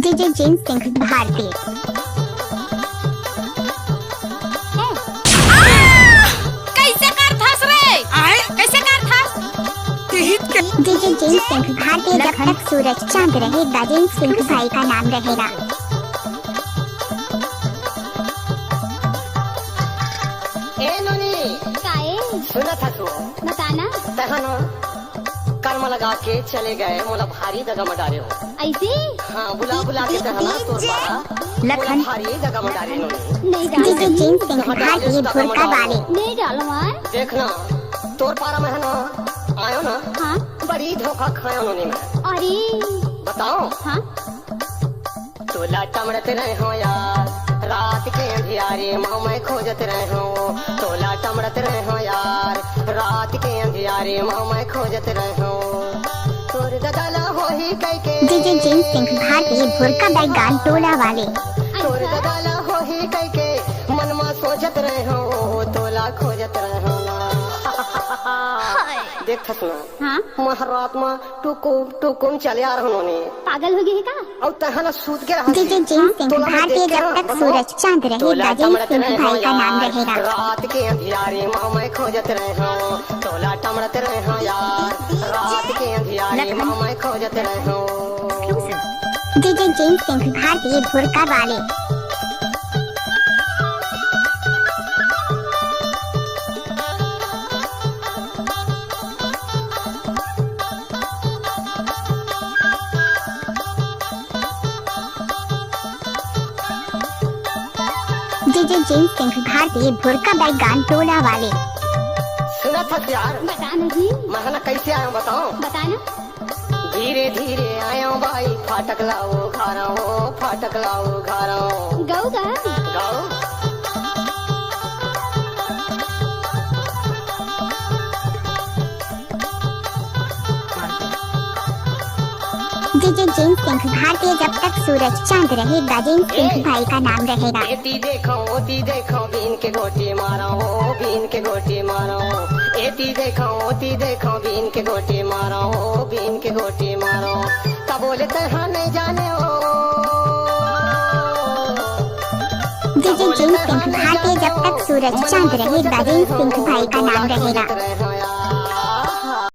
DJ James Singh Bharti. कैसे कर thus रे? कैसे कर थस? DJ James Singh Bharti. जब तक सूरज चांद रहेगा जेम्स सिंह भाई का नाम रहेगा। सुना था तू बताना तहनो कर्म लगा के चले गए मोला भारी जगह में डाले हो ऐसे हाँ बुला बुला के तहना तोर पारा लखन भारी जगह में डाले नहीं डीजे जेम्स सिंह भारती भुरका वाले। नहीं डालो यार। देखना तोर पारा में है ना आयो ना हाँ बड़ी धोखा खाया उन्होंने में अरे बताओ हाँ तोला टमड़ते रहे हो यार रात के अंधियारे माँ मैं खोजत रहे हो तोला टमड़त रहे हो यार रात के अंधियारे माँ मैं खोजत रहे हो तोर दगला हो ही कई के डीजे जेम्स सिंह भारती भुरका बैगान टोला वाले। तोर दगला हो ही कई के मन में सोचत रहे हो तोला खोजत रहे हो देख थस ना हाँ महारात में टुकुम टुकुम चले आ रहे उन्होंने पागल हो गए का? और तहना सूत के रहा डीजे जेम्स सिंह भारती। जब तक सूरज चांद रहेगा जेम्स सिंह भाई का नाम रहेगा। रात के अंधियारे माँ मैं खोजत रहे हो तोला टमड़त रहे हो यार रात के अंधियारे माँ मैं खोजत रहे हो डीजे जेम्स सिंह भारती भुरका वाले। डीजे जेम्स सिंह भारती भुरका बैगान टोला वाले। सुना था यार बताना जी महना कैसे आया बताओ बताना। धीरे धीरे आया भाई फाटक लाओ घारो फाटक लाओ घारो गौ गा गाओ डीजे जेम्स सिंह भारती। जब तक सूरज चांद रहेगा जेम्स सिंह भाई का नाम रहेगा। एती देखो बीन के गोटी मारो बीन के गोटी मारो एती देखो बीन के गोटी मारो बीन के गोटी मारो का बोले तहा नहीं जाने हो डीजे जेम्स सिंह भारती। जब तक सूरज चांद रहेगा जेम्स सिंह भाई का नाम रहेगा।